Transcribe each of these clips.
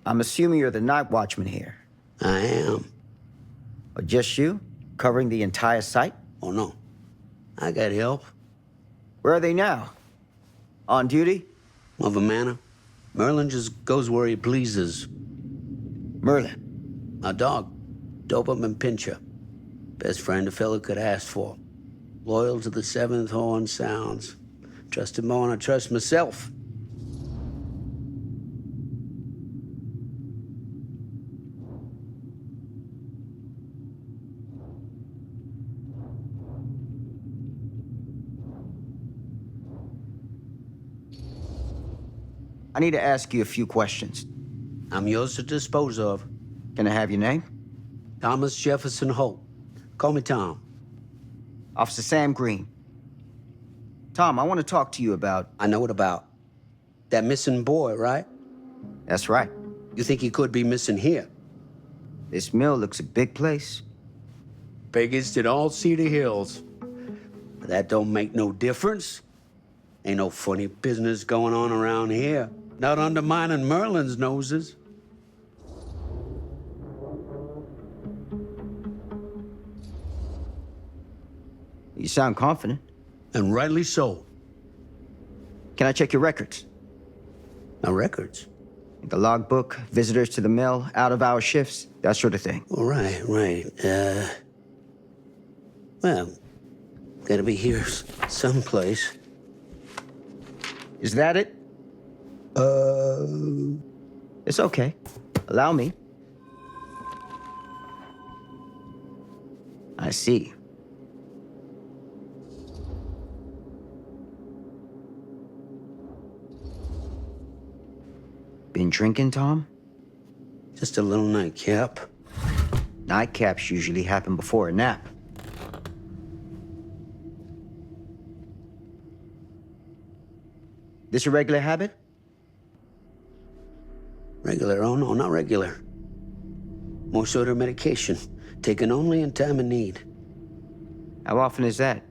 I'm assuming you're the night watchman here. I am. Or just you? Covering the entire site? Oh, no. I got help. Where are they now? On duty? Of a manner. Merlin just goes where he pleases. Merlin? A dog. Doberman Pinscher. Best friend a fella could ask for. Loyal to the seventh horn sounds. Trust him more than I trust myself. I need to ask you a few questions. I'm yours to dispose of. Can I have your name? Thomas Jefferson Holt. Call me Tom. Officer Sam Green. Tom, I want to talk to you about... I know what about. That missing boy, right? That's right. You think he could be missing here? This mill looks a big place. Biggest in all Cedar Hills. But that don't make no difference. Ain't no funny business going on around here. Not undermining Merlin's noses. You sound confident. And rightly so. Can I check your records? My records? The logbook, visitors to the mill, out-of-hour shifts, that sort of thing. Right. Well, gotta be here someplace. Is that it? It's okay. Allow me. I see. Been drinking, Tom? Just a little nightcap. Nightcaps usually happen before a nap. This a regular habit? Regular? Oh, no, not regular. More sort of medication. Taken only in time of need. How often is that?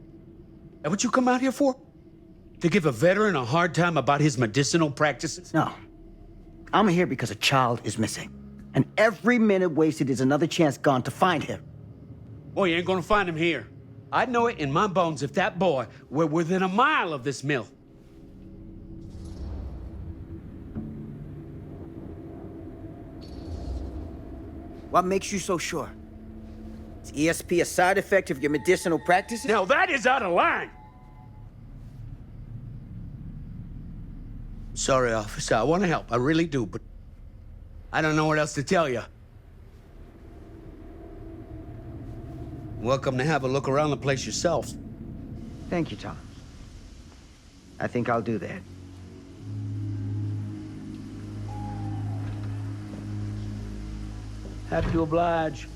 And what you come out here for? To give a veteran a hard time about his medicinal practices? No. I'm here because a child is missing. And every minute wasted is another chance gone to find him. Boy, you ain't gonna find him here. I'd know it in my bones if that boy were within a mile of this mill. What makes you so sure? Is ESP a side effect of your medicinal practices? Now that is out of line! Sorry, officer, I want to help, I really do, but I don't know what else to tell you. Welcome to have a look around the place yourself. Thank you, Tom. I think I'll do that. Happy to oblige.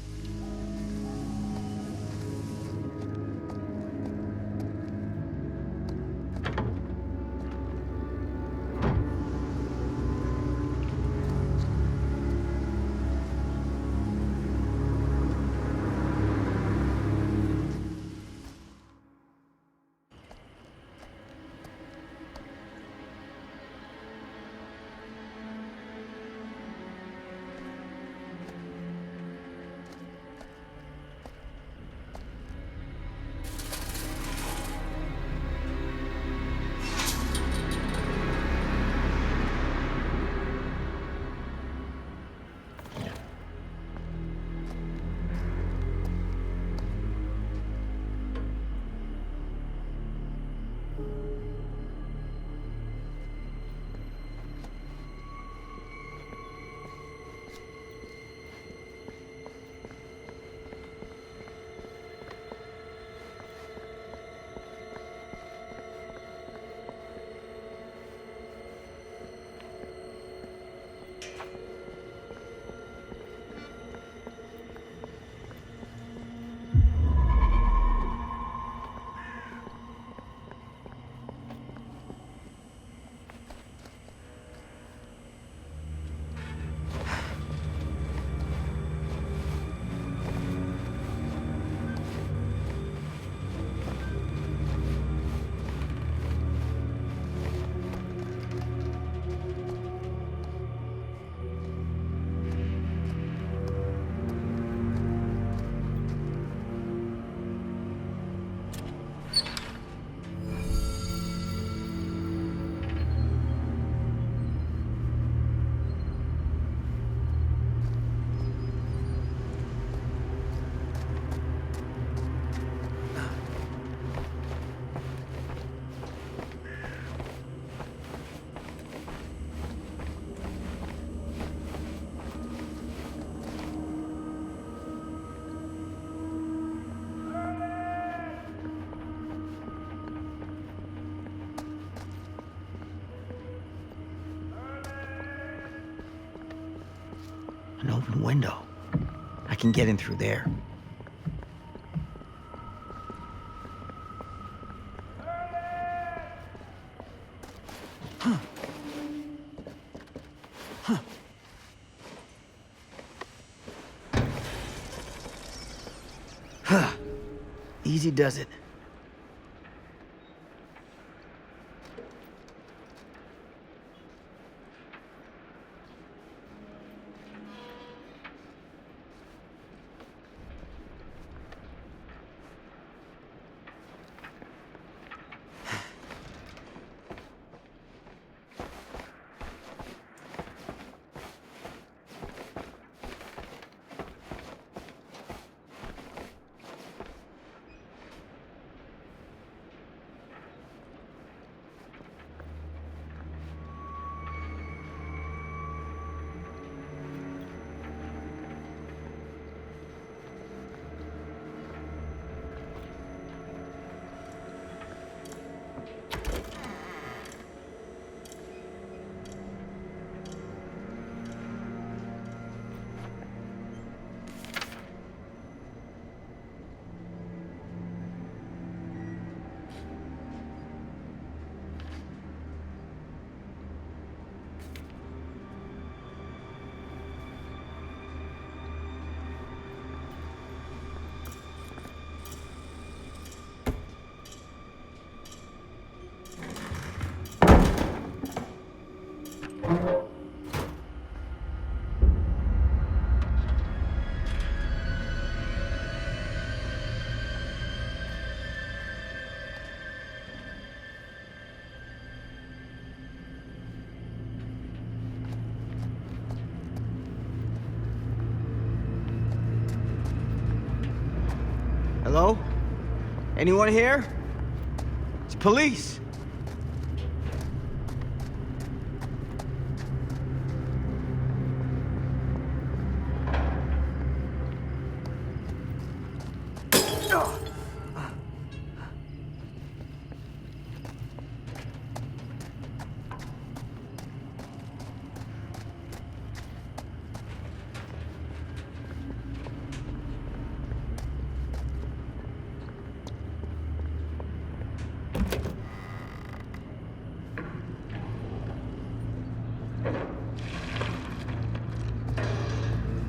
open window. I can get in through there. Easy does it. Hello? Anyone here? It's police.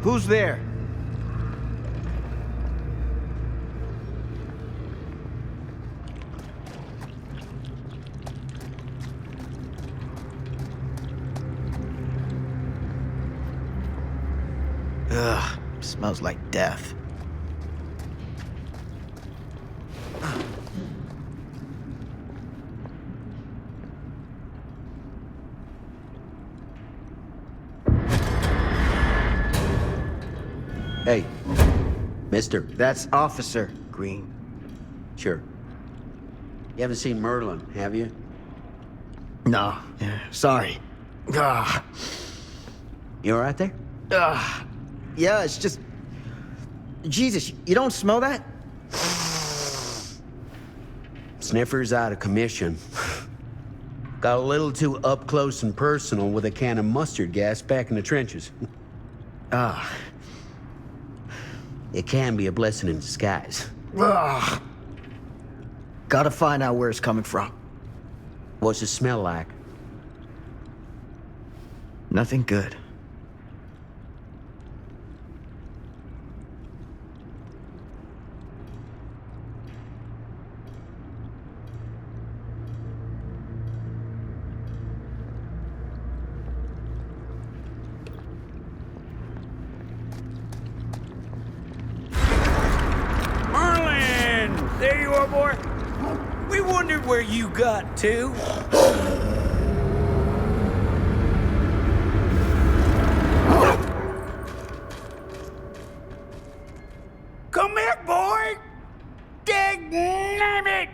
Who's there? Ugh, smells like death. Hey, mister. That's Officer Green. Sure. You haven't seen Merlin, have you? No, sorry. Ugh. You all right there? Yeah, it's just... Jesus, you don't smell that? Sniffer's out of commission. Got a little too up close and personal with a can of mustard gas back in the trenches. It can be a blessing in disguise. Ugh. Gotta find out where it's coming from. What's it smell like? Nothing good. There you are, boy. We wondered where you got to. Come here, boy. Dang it.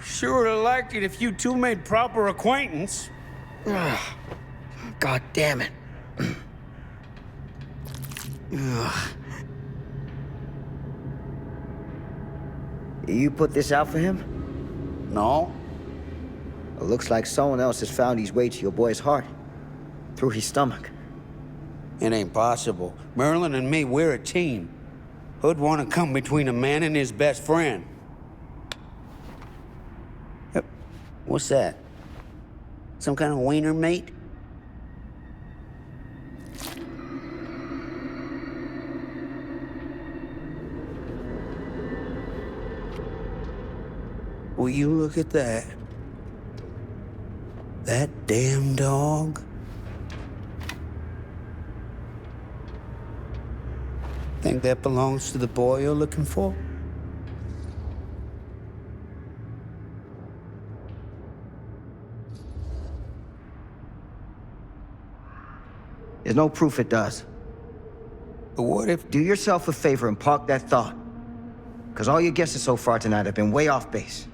Sure would have liked it if you two made proper acquaintance. God damn it. Ugh. You put this out for him? No. It looks like someone else has found his way to your boy's heart. Through his stomach. It ain't possible. Merlin and me, we're a team. Who'd want to come between a man and his best friend? What's that? Some kind of wiener mate? Will you look at that? That damn dog? Think that belongs to the boy you're looking for? There's no proof it does. But what if... Do yourself a favor and park that thought. Because all your guesses so far tonight have been way off base.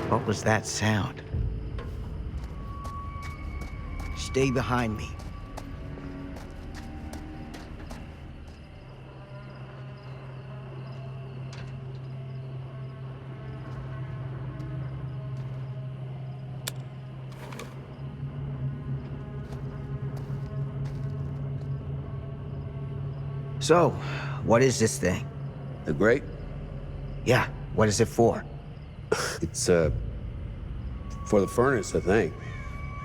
What was that sound? Stay behind me. So, what is this thing? The grate? Yeah, what is it for? It's, for the furnace, I think.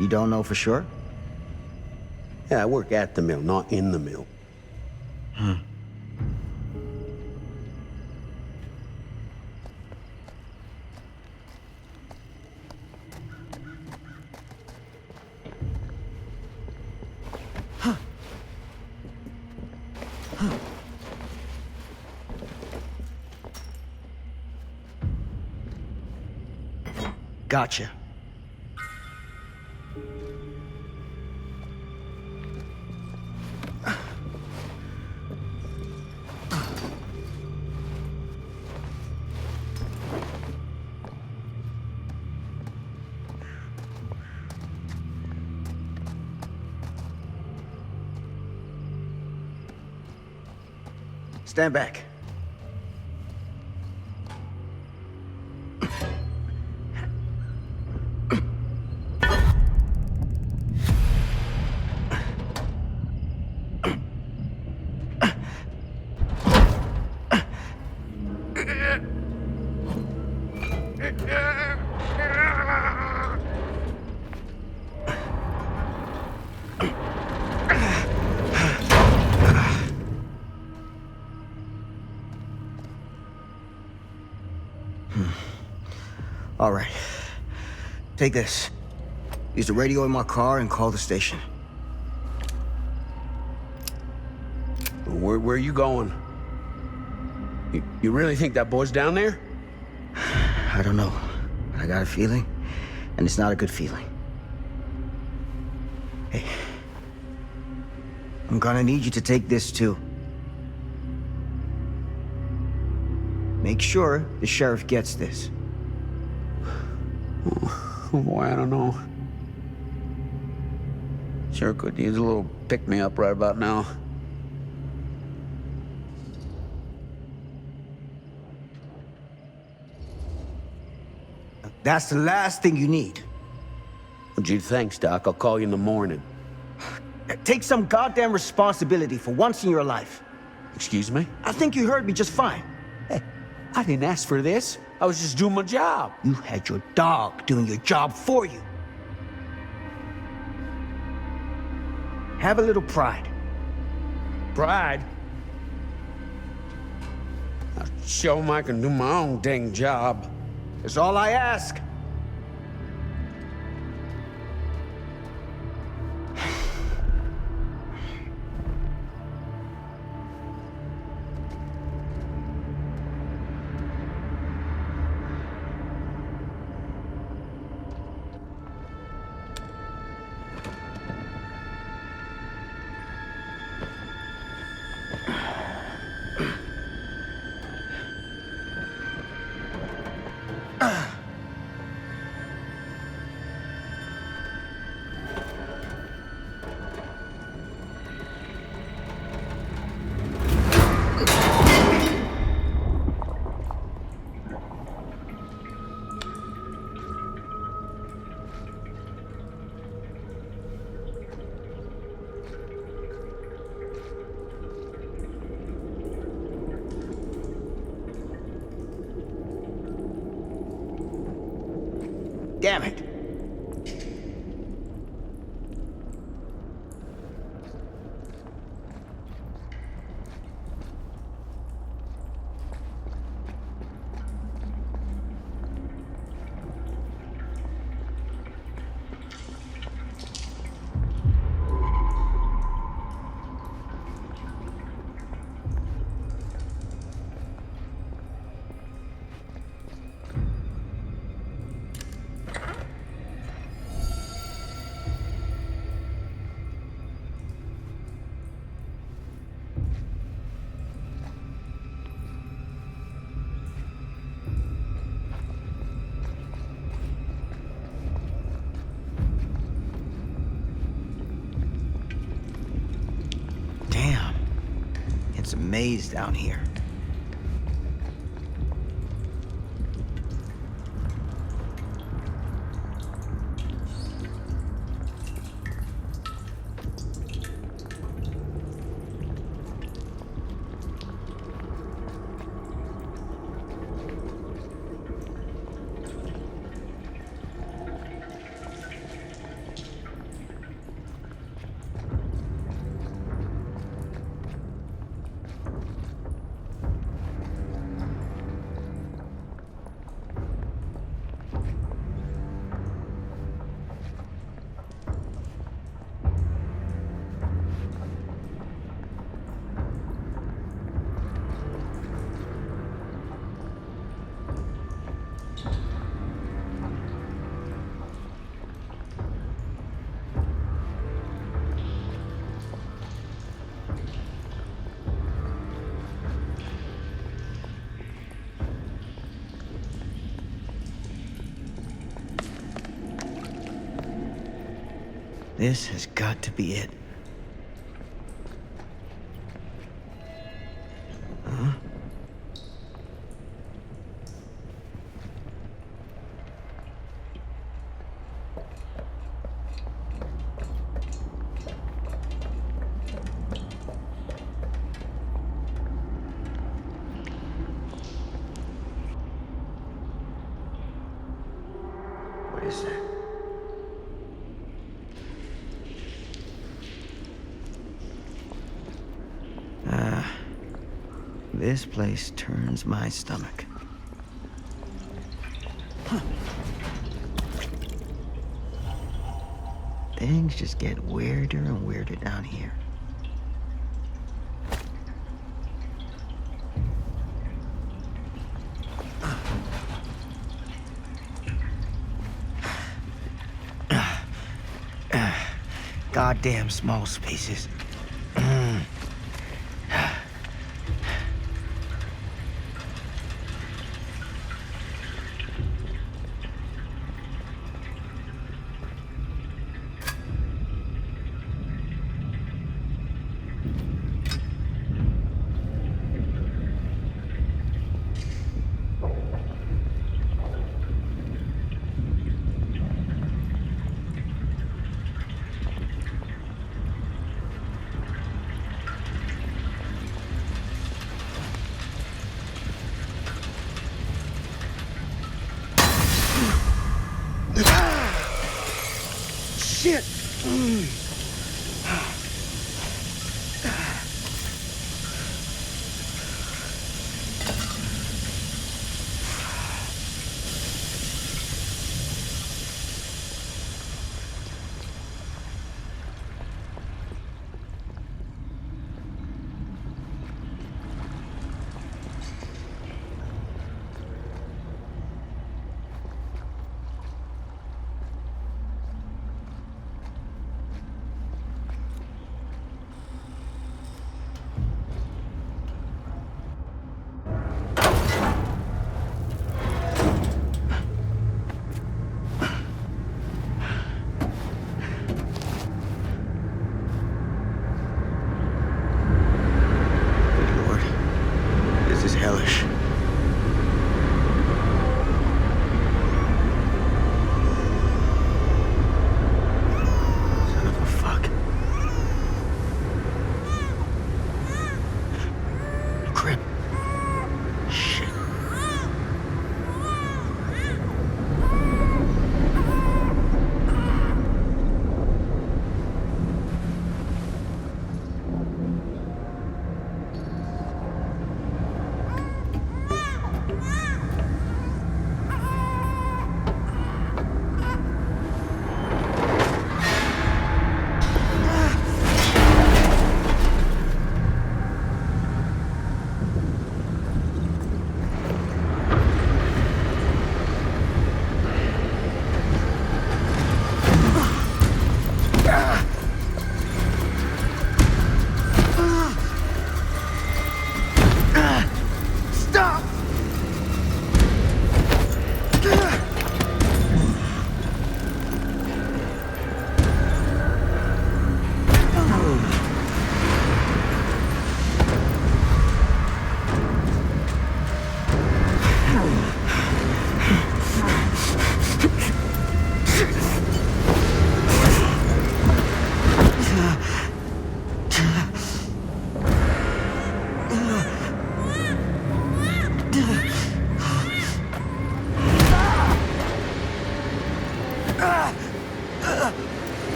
You don't know for sure? Yeah, I work at the mill, not in the mill. Gotcha. Stand back. All right. Take this. Use the radio in my car and call the station. Where are you going? You really think that boy's down there? I don't know. I got a feeling, and it's not a good feeling. Hey. I'm gonna need you to take this too. Make sure the sheriff gets this. Oh boy, I don't know. Sure could use a little pick-me-up right about now. That's the last thing you need. Well, gee, thanks, Doc. I'll call you in the morning. Take some goddamn responsibility for once in your life. Excuse me? I think you heard me just fine. Hey, I didn't ask for this. I was just doing my job. You had your dog doing your job for you. Have a little pride. Pride? I'll show 'em I can do my own dang job. That's all I ask. Damn it. Damn. It's a maze down here. This has got to be it. Huh? What is that? This place turns my stomach. Huh. Things just get weirder and weirder down here. Goddamn small spaces. Shit!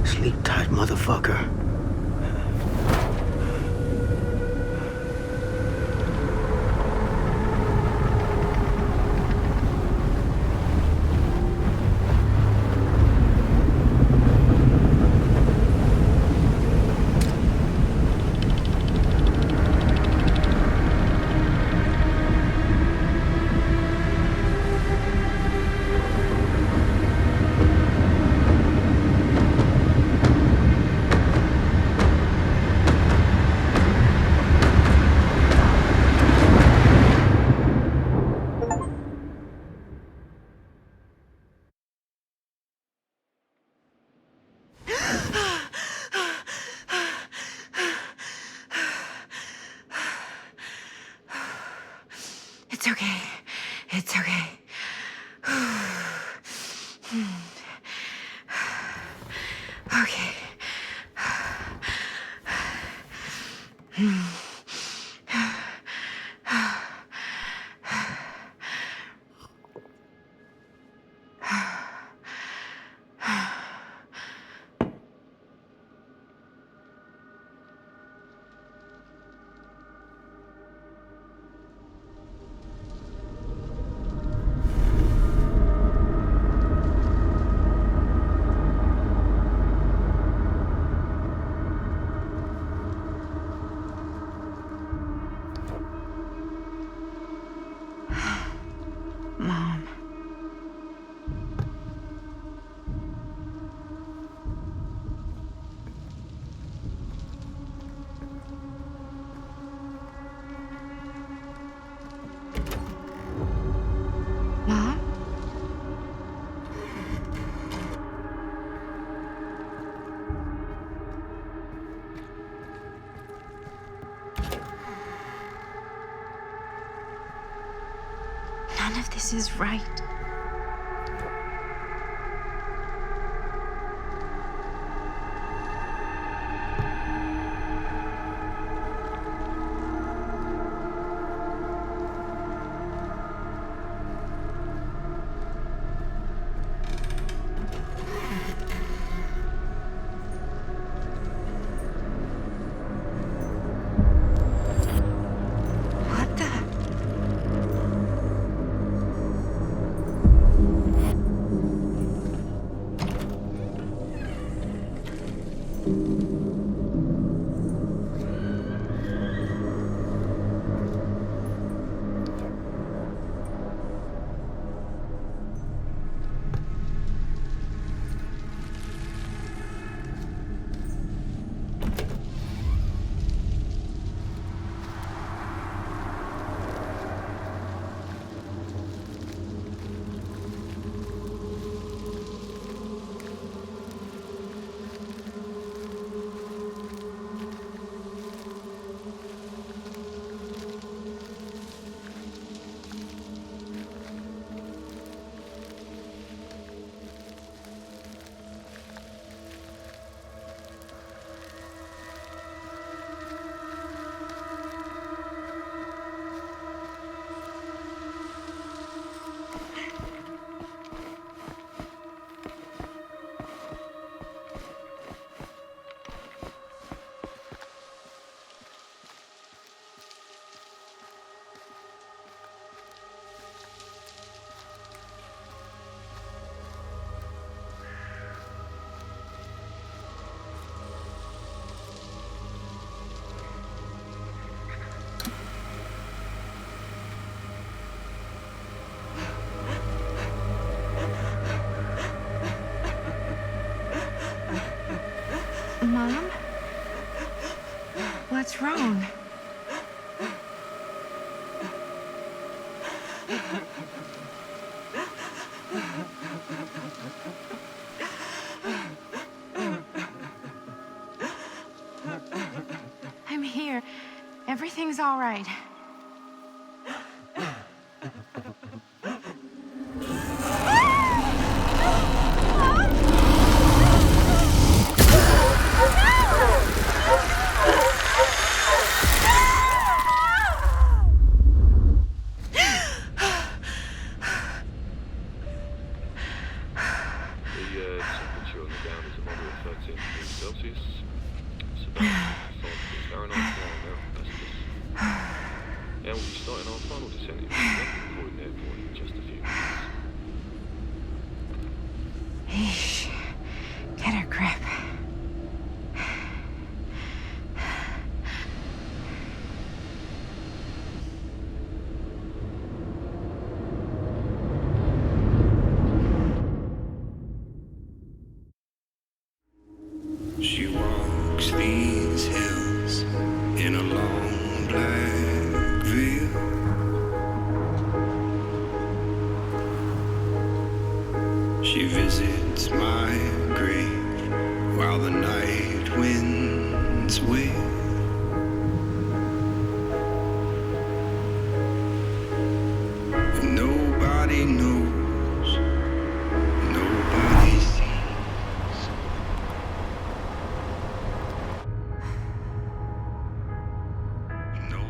Sleep tight, motherfucker. It's okay. It's okay. Okay. Mom. Mom? None of this is right. What the? Mom? What's wrong? I'm here. Everything's all right. Temperature on the ground is a moderate 13 degrees Celsius. Sebastian, is Fahrenheit now, Celsius. And we'll be starting our final descent into the Croydon Airport in just a few minutes. Eesh. Get a grip. She walks these hills in a long black veil. She visits my grave while the night winds wail. Nobody knows, nobody sees.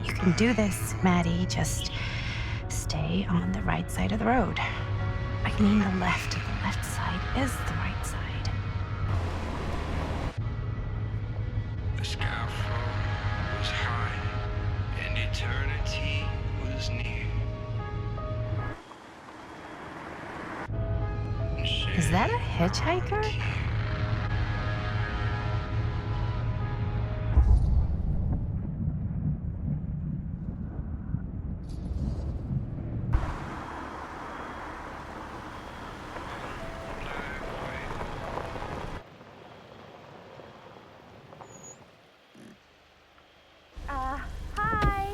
You can do this, Maddie. Just stay on the right side of the road. I mean the left. The left side is the right side. The skyfall was high and eternity was near. Is that a hitchhiker? Hi.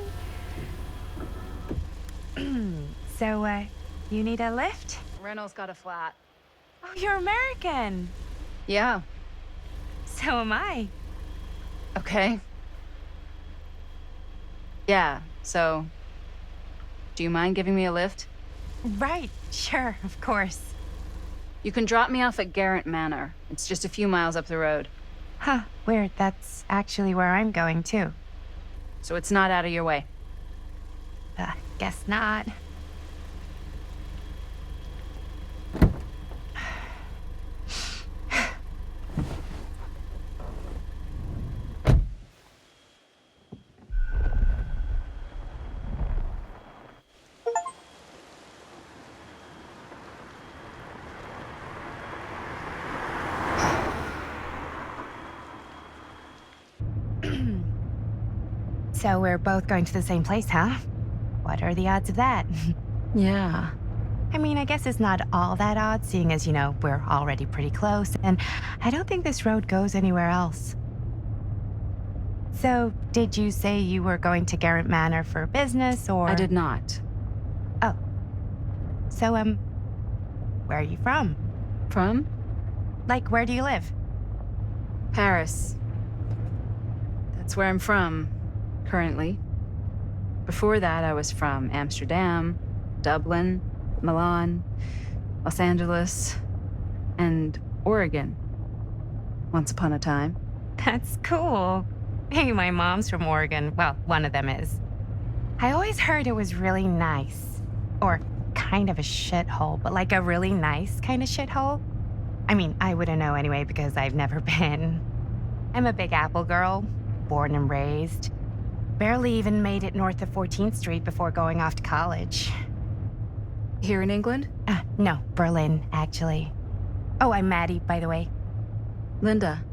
So, you need a lift? Reynolds got a flat. Oh, you're American. Yeah. So am I. Okay. Yeah, so... Do you mind giving me a lift? Right, sure, of course. You can drop me off at Garrett Manor. It's just a few miles up the road. Huh, weird. That's actually where I'm going, too. So it's not out of your way. Guess not. So we're both going to the same place, huh? What are the odds of that? Yeah. I mean, I guess it's not all that odd, seeing as, we're already pretty close, and I don't think this road goes anywhere else. So, did you say you were going to Garrett Manor for business, or...? I did not. Oh. So, where are you from? From? Like, where do you live? Paris. That's where I'm from, currently. Before that, I was from Amsterdam, Dublin, Milan, Los Angeles, and Oregon. Once upon a time. That's cool. Hey, my mom's from Oregon. Well, one of them is. I always heard it was really nice. Or kind of a shithole, but like a really nice kind of shithole. I mean, I wouldn't know anyway because I've never been. I'm a Big Apple girl, born and raised. Barely even made it north of 14th Street before going off to college. Here in England? No, Berlin, actually. Oh, I'm Maddie, by the way. Linda.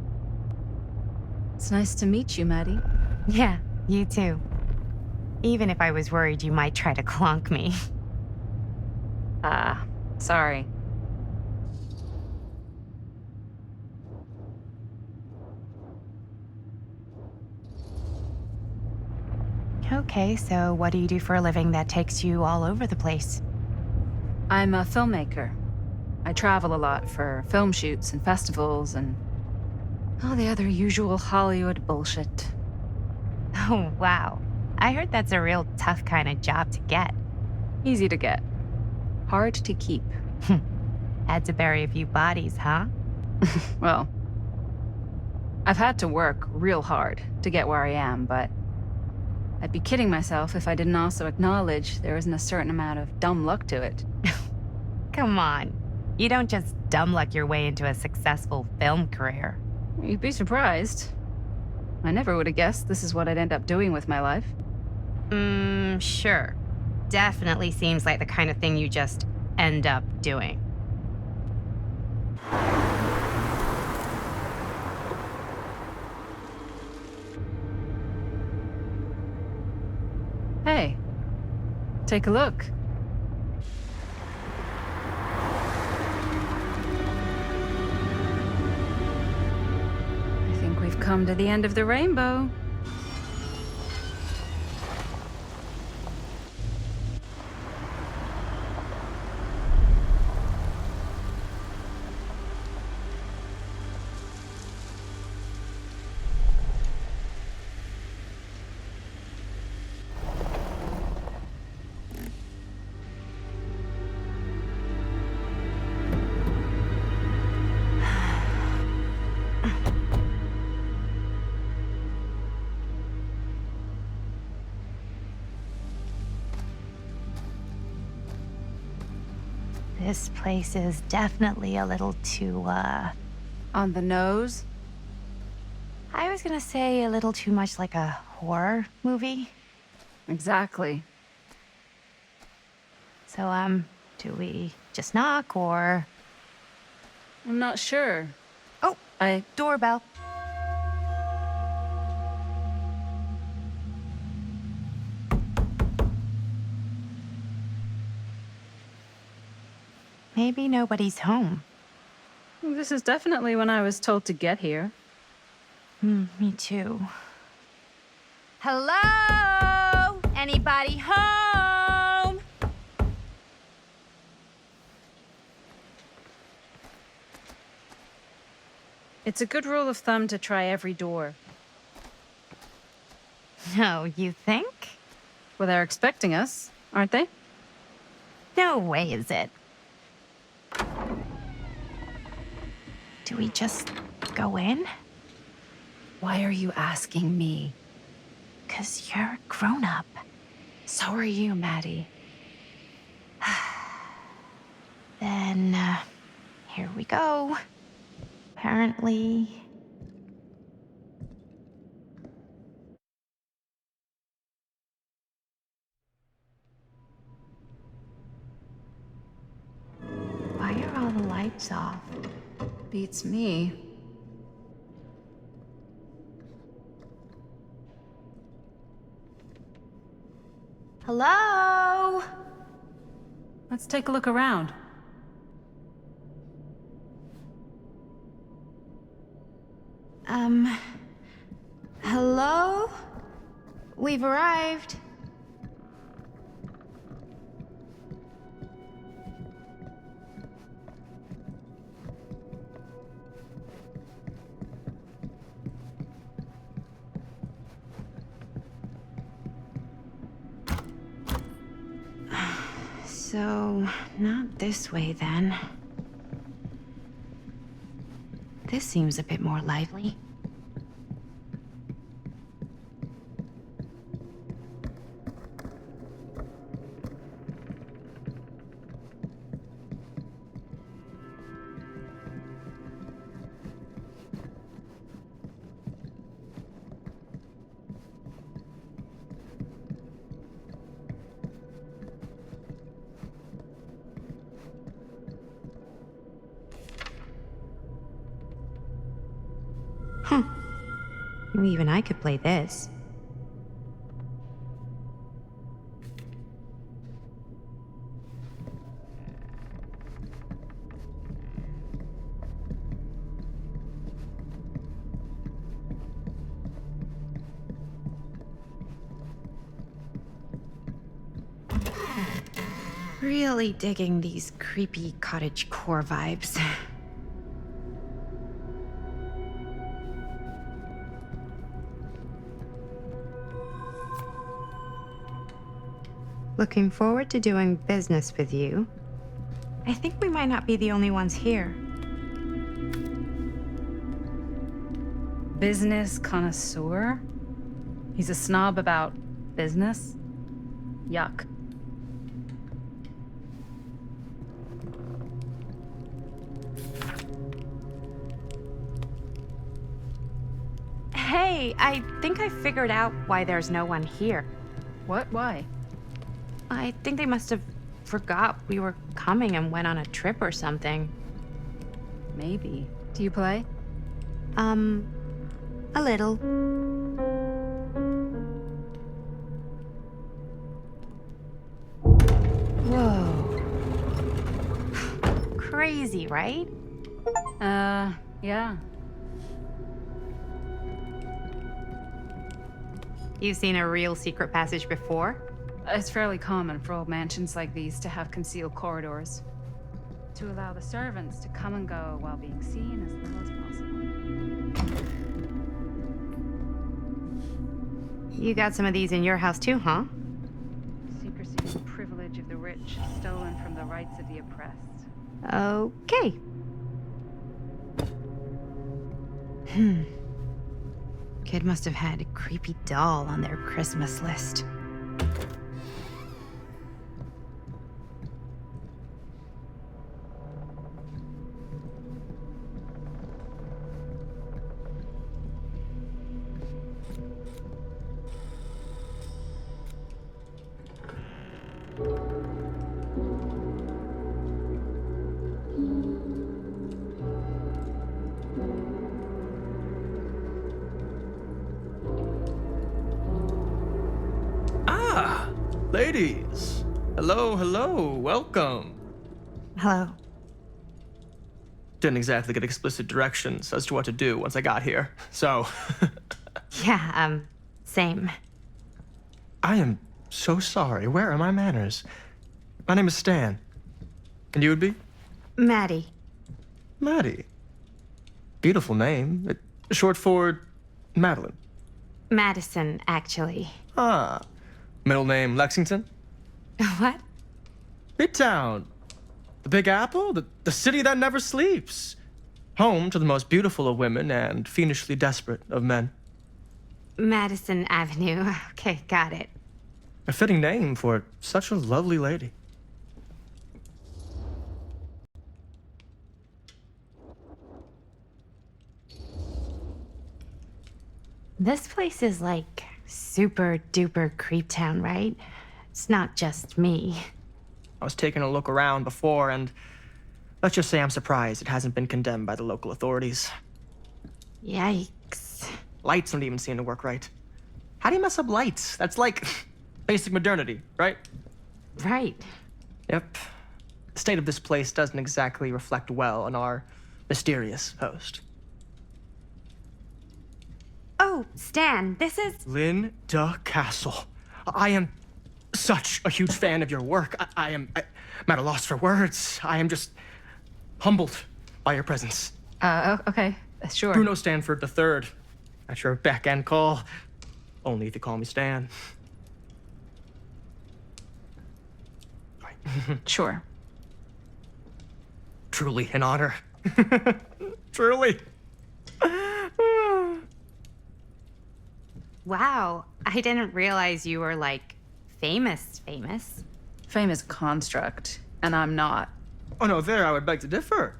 It's nice to meet you, Maddie. Yeah, you too. Even if I was worried you might try to clonk me. Sorry. Okay, so what do you do for a living that takes you all over the place? I'm a filmmaker. I travel a lot for film shoots and festivals and all the other usual Hollywood bullshit. Oh, wow. I heard that's a real tough kind of job to get. Easy to get. Hard to keep. Had to bury a few bodies, huh? Well, I've had to work real hard to get where I am, but I'd be kidding myself if I didn't also acknowledge there isn't a certain amount of dumb luck to it. Come on. You don't just dumb luck your way into a successful film career. You'd be surprised. I never would have guessed this is what I'd end up doing with my life. Sure. Definitely seems like the kind of thing you just end up doing. Hey, take a look. I think we've come to the end of the rainbow. This place is definitely a little too, On the nose? I was gonna say a little too much like a horror movie. Exactly. So, do we just knock or... I'm not sure. Oh, I... doorbell. Maybe nobody's home. This is definitely when I was told to get here. Me too. Hello? Anybody home? It's a good rule of thumb to try every door. No, you think? Well, they're expecting us, aren't they? No way is it. Do we just go in? Why are you asking me? 'Cause you're a grown-up. So are you, Maddie. Then, here we go. Apparently... Why are all the lights off? Beats me. Hello? Let's take a look around. Hello? We've arrived. So, not this way then. This seems a bit more lively. Even I could play this. Really digging these creepy cottagecore vibes. Looking forward to doing business with you. I think we might not be the only ones here. Business connoisseur? He's a snob about business? Yuck. Hey, I think I figured out why there's no one here. What? Why? I think they must have forgot we were coming and went on a trip or something. Maybe. Do you play? A little. Whoa. Crazy, right? Yeah. You've seen a real secret passage before? It's fairly common for old mansions like these to have concealed corridors. To allow the servants to come and go while being seen as little as possible. You got some of these in your house too, huh? Secrecy is the privilege of the rich, stolen from the rights of the oppressed. Okay. Kid must have had a creepy doll on their Christmas list. Ladies, hello, welcome. Hello. Didn't exactly get explicit directions as to what to do once I got here, so. Yeah, same. I am so sorry. Where are my manners? My name is Stan. And you would be? Maddie. Maddie. Beautiful name. Short for Madeline. Madison, actually. Ah. Middle name Lexington? What? Midtown. The Big Apple? The city that never sleeps. Home to the most beautiful of women and fiendishly desperate of men. Madison Avenue. Okay, got it. A fitting name for such a lovely lady. This place is like super duper creep town, right? It's not just me. I was taking a look around before, and let's just say I'm surprised it hasn't been condemned by the local authorities. Yikes. Lights don't even seem to work right. How do you mess up lights? That's like basic modernity, right? Right. Yep. The state of this place doesn't exactly reflect well on our mysterious host. Oh, Stan, this is... Linda Castle. I am such a huge fan of your work. I'm at a loss for words. I am just humbled by your presence. Okay, sure. Bruno Stanford III, at your beck and call. Only if you call me Stan. Right. Sure. Truly an honor. Truly. Wow, I didn't realize you were, like, famous. Fame is a construct, and I'm not. Oh no, there I would beg to differ.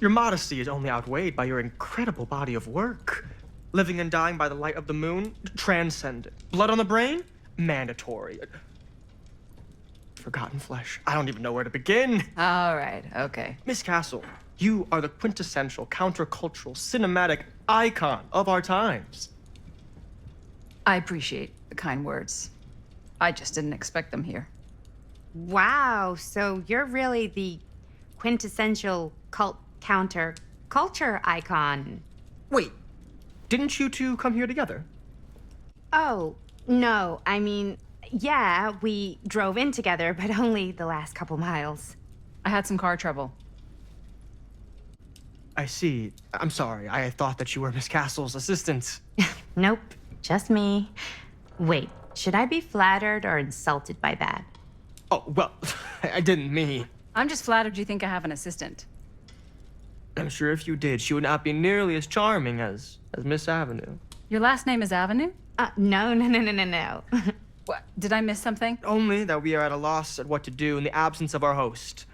Your modesty is only outweighed by your incredible body of work. Living and dying by the light of the moon, transcendent. Blood on the brain, mandatory. Forgotten flesh. I don't even know where to begin. All right, okay. Miss Castle, you are the quintessential countercultural cinematic icon of our times. I appreciate the kind words. I just didn't expect them here. Wow, so you're really the quintessential culture icon. Wait, didn't you two come here together? Oh, no, I mean, Yeah, we drove in together, but only the last couple miles. I had some car trouble. I see. I'm sorry. I thought that you were Miss Castle's assistant. Nope, just me. Wait, should I be flattered or insulted by that? Oh, well, I didn't mean. I'm just flattered you think I have an assistant. I'm sure if you did, she would not be nearly as charming as Miss Avenue. Your last name is Avenue? No. What? Did I miss something? Only that we are at a loss at what to do in the absence of our host,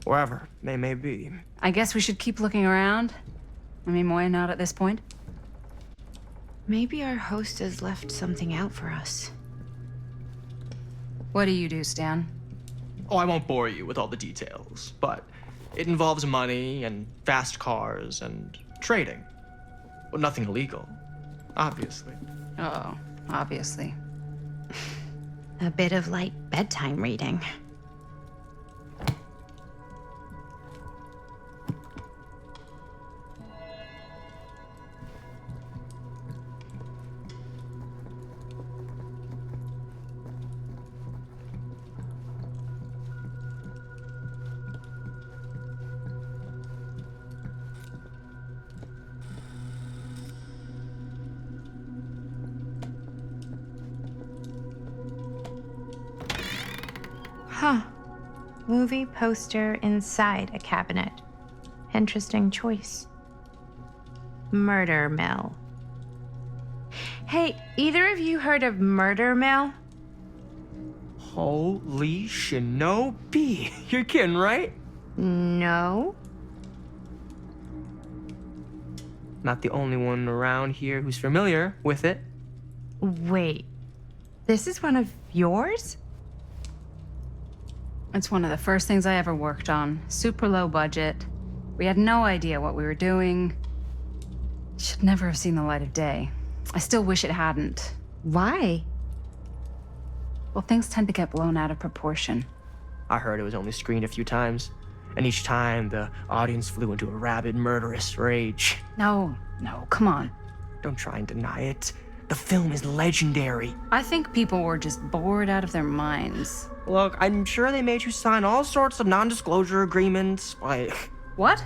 wherever they may be. I guess we should keep looking around. I mean, why not at this point? Maybe our host has left something out for us. What do you do, Stan? Oh, I won't bore you with all the details, but it involves money and fast cars and trading. Well, nothing illegal, obviously. Oh, obviously. A bit of light bedtime reading. Huh. Movie poster inside a cabinet. Interesting choice. Murder Mill. Hey, either of you heard of Murder Mill? Holy shinobi. You're kidding, right? No. Not the only one around here who's familiar with it. Wait. This is one of yours? It's one of the first things I ever worked on. Super low budget. We had no idea what we were doing. Should never have seen the light of day. I still wish it hadn't. Why? Well, things tend to get blown out of proportion. I heard it was only screened a few times, and each time the audience flew into a rabid, murderous rage. No, come on. Don't try and deny it. The film is legendary. I think people were just bored out of their minds. Look, I'm sure they made you sign all sorts of non-disclosure agreements, like What?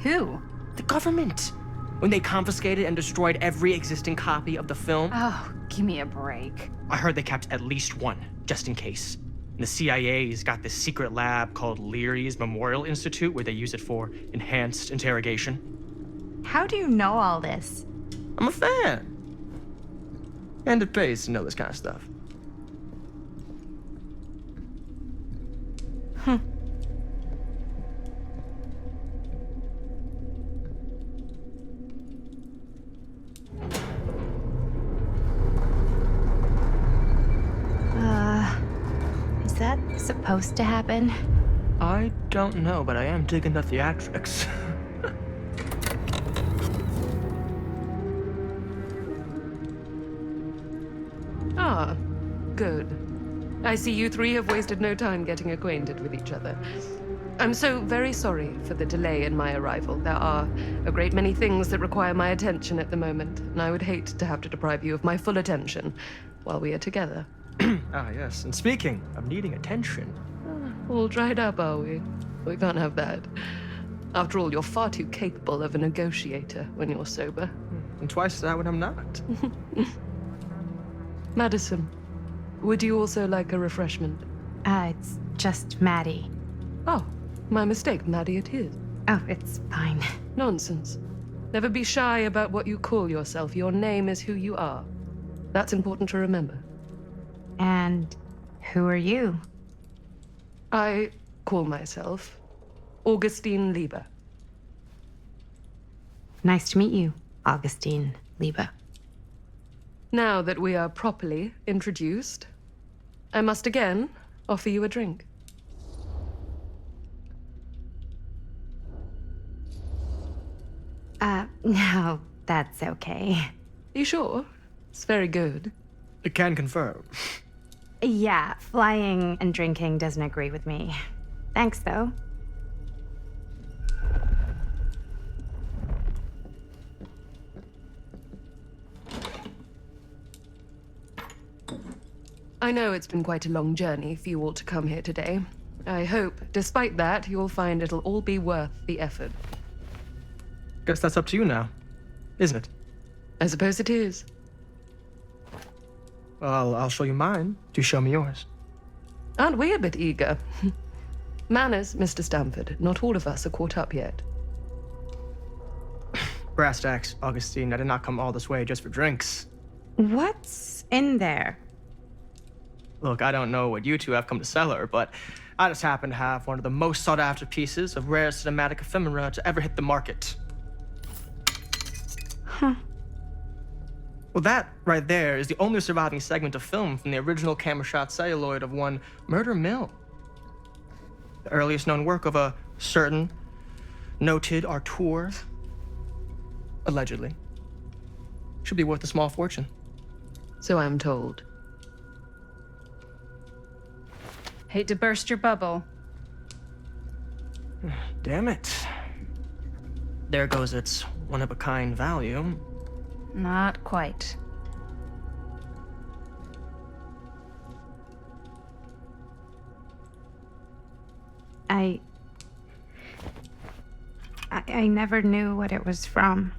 Who? the government. When they confiscated and destroyed every existing copy of the film, Oh, give me a break. I heard they kept at least one, just in case. And the CIA's got this secret lab called Leary's Memorial Institute where they use it for enhanced interrogation. How do you know all this? I'm a fan. And it pays to know this kind of stuff. Is that supposed to happen? I don't know, but I am digging the theatrics. Ah, good. I see you three have wasted no time getting acquainted with each other. I'm so very sorry for the delay in my arrival. There are a great many things that require my attention at the moment, and I would hate to have to deprive you of my full attention while we are together. Ah, yes. And speaking of needing attention, All dried up, are we? We can't have that. After all, you're far too capable of a negotiator when you're sober. and twice that when I'm not. Madison, would you also like a refreshment? It's just Maddie. Oh, my mistake. Maddie it is. Oh, it's fine. Nonsense. Never be shy about what you call yourself. Your name is who you are. That's important to remember. And who are you? I call myself Augustine Lieber. Nice to meet you, Augustine Lieber. Now that we are properly introduced, I must again offer you a drink. No, that's okay. You sure? It's very good. I can confirm. Yeah, flying and drinking doesn't agree with me. Thanks, though. I know it's been quite a long journey for you all to come here today. I hope, despite that, you'll find it'll all be worth the effort. Guess that's up to you now, isn't it? I suppose it is. Well, I'll show you mine. Do show me yours. Aren't we a bit eager? Manners, Mr. Stamford. Not all of us are caught up yet. Brass tacks, Augustine. I did not come all this way just for drinks. What's in there? Look, I don't know what you two have come to cellar, but I just happen to have one of the most sought-after pieces of rare cinematic ephemera to ever hit the market. Huh. Well, that right there is the only surviving segment of film from the original camera shot celluloid of one Murder Mill. The earliest known work of a certain noted auteur, allegedly. Should be worth a small fortune. So I'm told. Hate to burst your bubble. Damn it. There goes its one-of-a-kind value. Not quite. I never knew what it was from.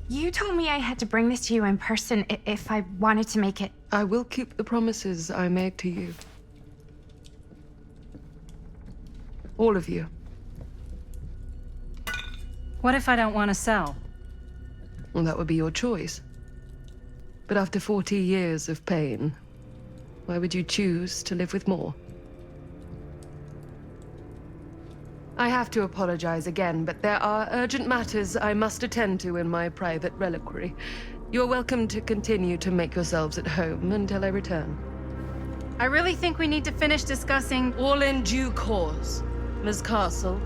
You told me I had to bring this to you in person if I wanted to make it. I will keep the promises I made to you. All of you. What if I don't want to sell? Well, that would be your choice. But after 40 years of pain, why would you choose to live with more? I have to apologize again, but there are urgent matters I must attend to in my private reliquary. You're welcome to continue to make yourselves at home until I return. I really think we need to finish discussing. All in due course, Ms. Castle.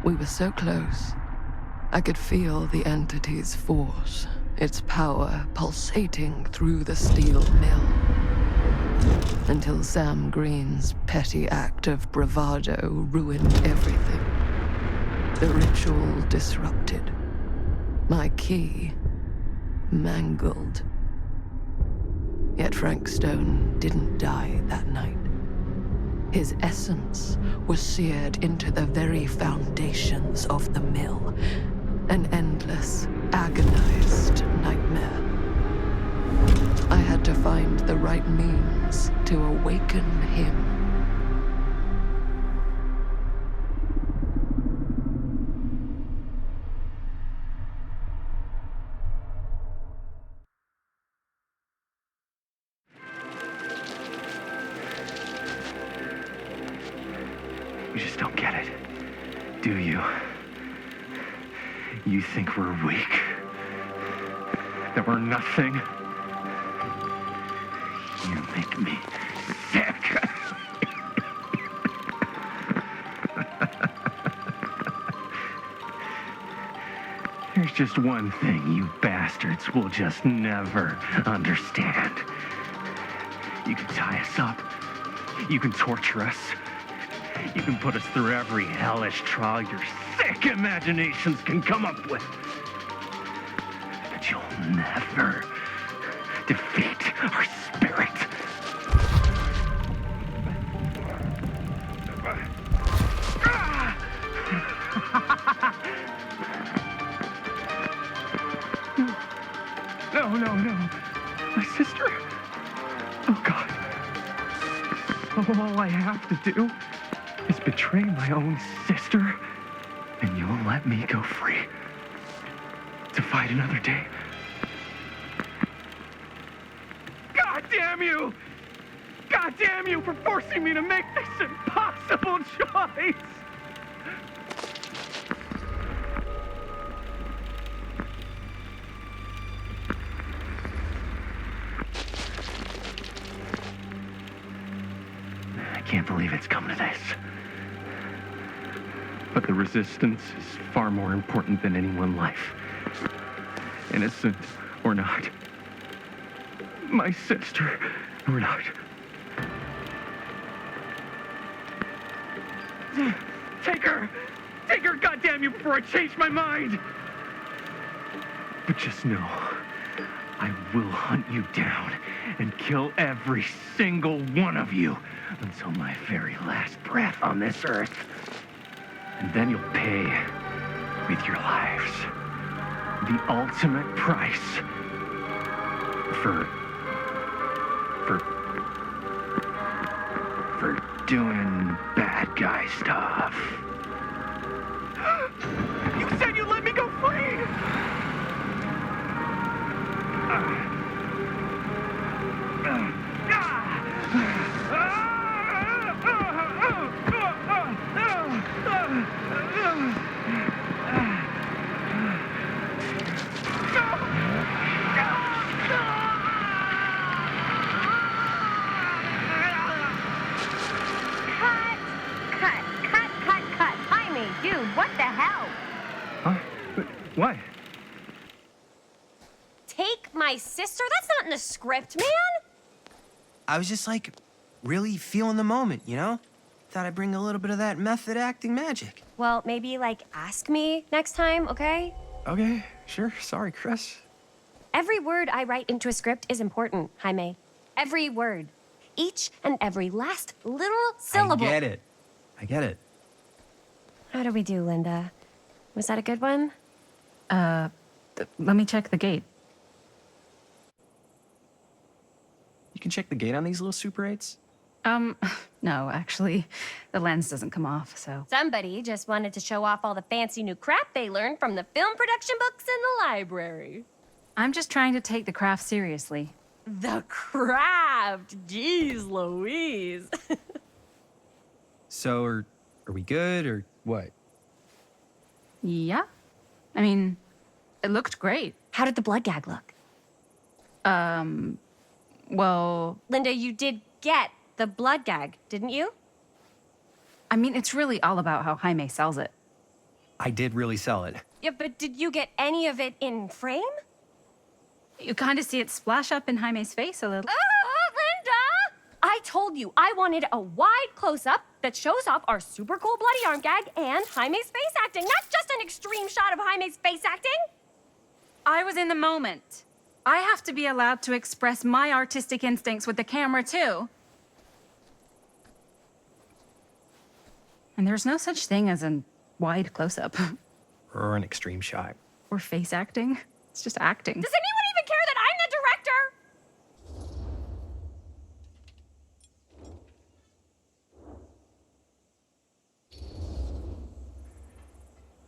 We were so close. I could feel the entity's force, its power pulsating through the steel mill. Until Sam Green's petty act of bravado ruined everything. The ritual disrupted. My key mangled. Yet Frank Stone didn't die that night. His essence was seared into the very foundations of the mill. An endless, agonized nightmare. I had to find the right means to awaken him. You just don't get it, do you? You think we're weak? That we're nothing? You make me sick. There's just one thing you bastards will just never understand. You can tie us up. You can torture us. You can put us through every hellish trial your sick imaginations can come up with. But you'll never defeat our spirit. No. My sister? Oh, God. All I have to do is betray my own sister, and you'll let me go free to fight another day. God damn you! God damn you for forcing me to make this impossible choice! I can't believe it's come to this. But the resistance is far more important than any one life. Innocent or not. My sister We're not. Take her! Take her, goddamn you, before I change my mind! But just know, I will hunt you down and kill every single one of you until my very last breath on this earth. And then you'll pay with your lives. The ultimate price for doing bad guy stuff. You said you'd let me go free! Cut. Jaime, dude, what the hell? Huh? What? Take my sister? That's not in the script, man. I was just like, really feeling the moment, you know? Thought I'd bring a little bit of that method acting magic. Well, maybe, like, ask me next time, okay? Okay, sure. Sorry, Chris. Every word I write into a script is important, Jaime. Every word. Each and every last little syllable. I get it. How do we do, Linda? Was that a good one? Let me check the gate. You can check the gate on these little Super 8s? No, actually, the lens doesn't come off, so. Somebody just wanted to show off all the fancy new crap they learned from the film production books in the library. I'm just trying to take the craft seriously. The craft! Jeez Louise. So, are we good, or what? Yeah. I mean, it looked great. How did the blood gag look? Well, Linda, you did get the blood gag, didn't you? I mean, it's really all about how Jaime sells it. I did really sell it. Yeah, but did you get any of it in frame? You kind of see it splash up in Jaime's face a little. Linda! I told you I wanted a wide close-up that shows off our super cool bloody arm gag and Jaime's face acting, not just an extreme shot of Jaime's face acting. I was in the moment. I have to be allowed to express my artistic instincts with the camera, too. And there's no such thing as a wide close-up. Or an extreme shot. Or face acting. It's just acting. Does anyone even care that I'm the director?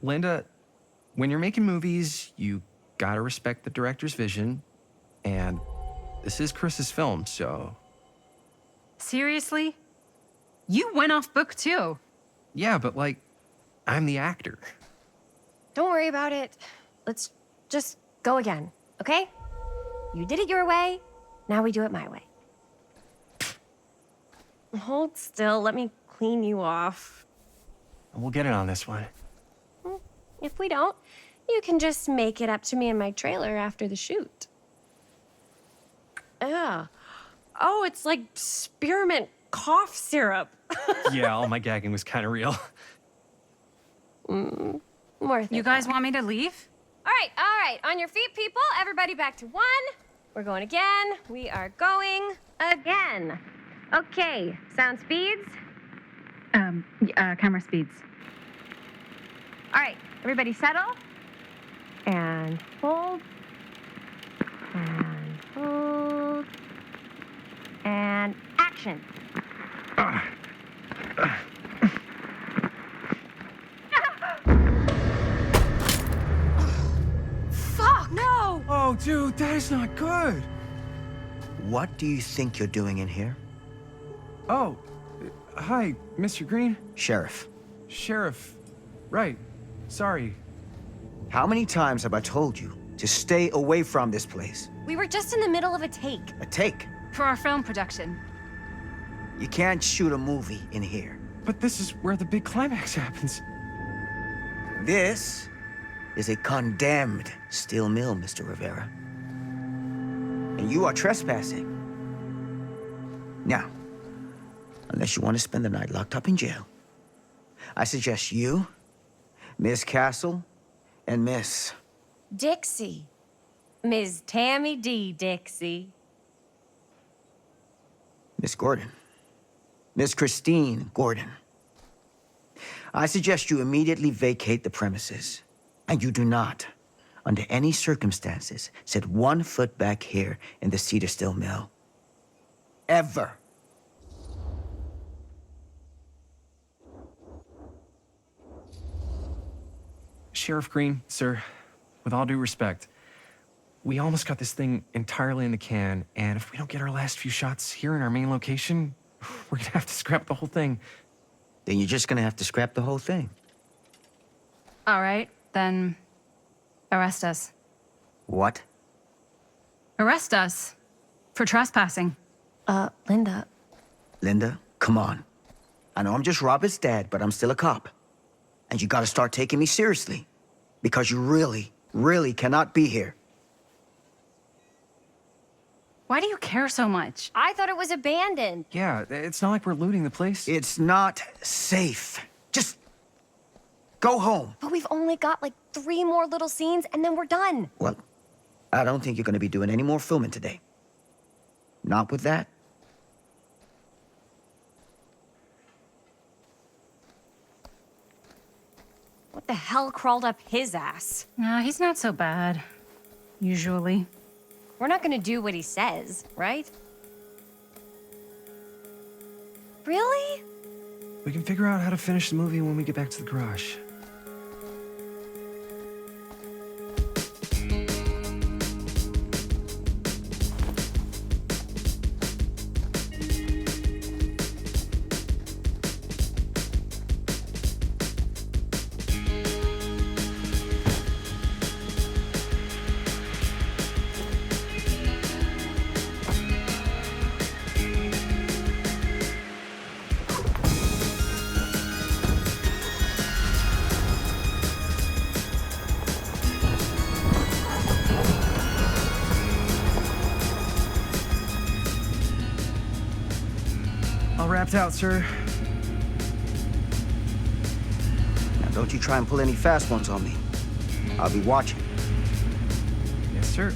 Linda, when you're making movies, you gotta respect the director's vision. And this is Chris's film, so... Seriously? You went off book, too. Yeah, but like, I'm the actor. Don't worry about it. Let's just go again, okay? You did it your way, now we do it my way. Hold still, let me clean you off. We'll get it on this one. If we don't, you can just make it up to me in my trailer after the shoot. Yeah. Oh, it's like spearmint cough syrup. Yeah, all my gagging was kind of real. Worth it. You guys want me to leave? All right. On your feet, people. Everybody back to 1. We're going again. We are going again. Okay, sound speeds. Camera speeds. All right, everybody settle. And hold. And hold. And action. Fuck, no! Oh, dude, that is not good. What do you think you're doing in here? Oh, hi, Mr. Green. Sheriff. Sheriff. Right. Sorry. How many times have I told you to stay away from this place? We were just in the middle of a take. A take. For our film production. You can't shoot a movie in here. But this is where the big climax happens. This is a condemned steel mill, Mr. Rivera. And you are trespassing. Now, unless you want to spend the night locked up in jail, I suggest you, Miss Castle, and Miss... Dixie. Ms. Tammy D. Dixie. Miss Gordon. Miss Christine Gordon. I suggest you immediately vacate the premises, and you do not, under any circumstances, set 1 foot back here in the Cedar Still Mill. Ever. Sheriff Green, sir, with all due respect, we almost got this thing entirely in the can, and if we don't get our last few shots here in our main location, we're gonna have to scrap the whole thing. Then you're just gonna have to scrap the whole thing. All right, then arrest us. What? Arrest us for trespassing. Linda. Linda, come on. I know I'm just Robert's dad, but I'm still a cop. And you gotta start taking me seriously. Because you really, really cannot be here. Why do you care so much? I thought it was abandoned. Yeah, it's not like we're looting the place. It's not safe. Just go home. But we've only got like 3 more little scenes and then we're done. Well, I don't think you're gonna be doing any more filming today. Not with that. What the hell crawled up his ass? No, he's not so bad. Usually. We're not gonna do what he says, right? Really? We can figure out how to finish the movie when we get back to the garage. All wrapped out, sir. Now don't you try and pull any fast ones on me. I'll be watching. Yes, sir.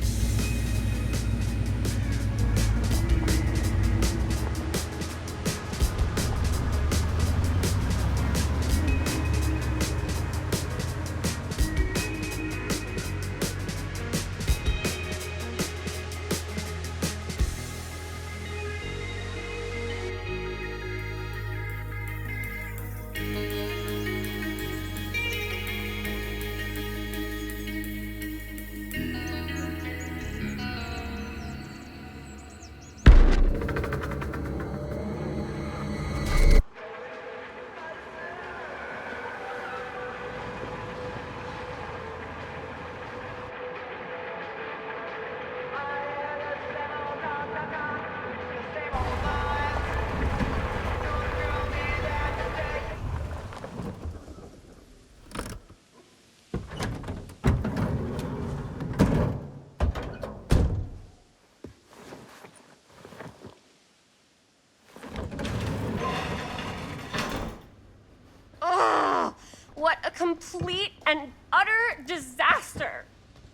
What a complete and utter disaster.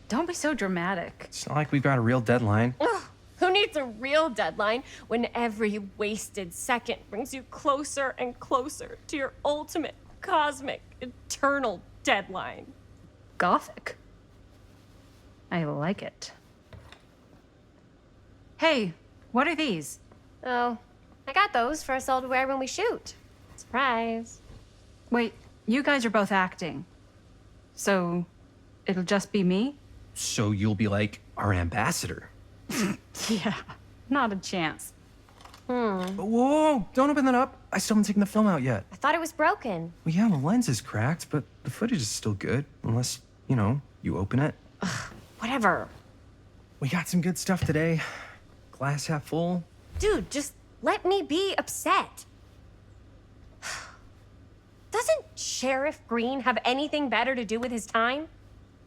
Don't be so dramatic. It's not like we've got a real deadline. Ugh, who needs a real deadline when every wasted second brings you closer and closer to your ultimate, cosmic, eternal deadline? Gothic. I like it. Hey, what are these? Oh, I got those for us all to wear when we shoot. Surprise. Wait, you guys are both acting. So, it'll just be me? So you'll be like our ambassador. Yeah, not a chance. Whoa, don't open that up. I still haven't taken the film out yet. I thought it was broken. Well, yeah, the lens is cracked, but the footage is still good. Unless, you open it. Whatever. We got some good stuff today. Glass half full. Dude, just let me be upset. Doesn't Sheriff Green have anything better to do with his time?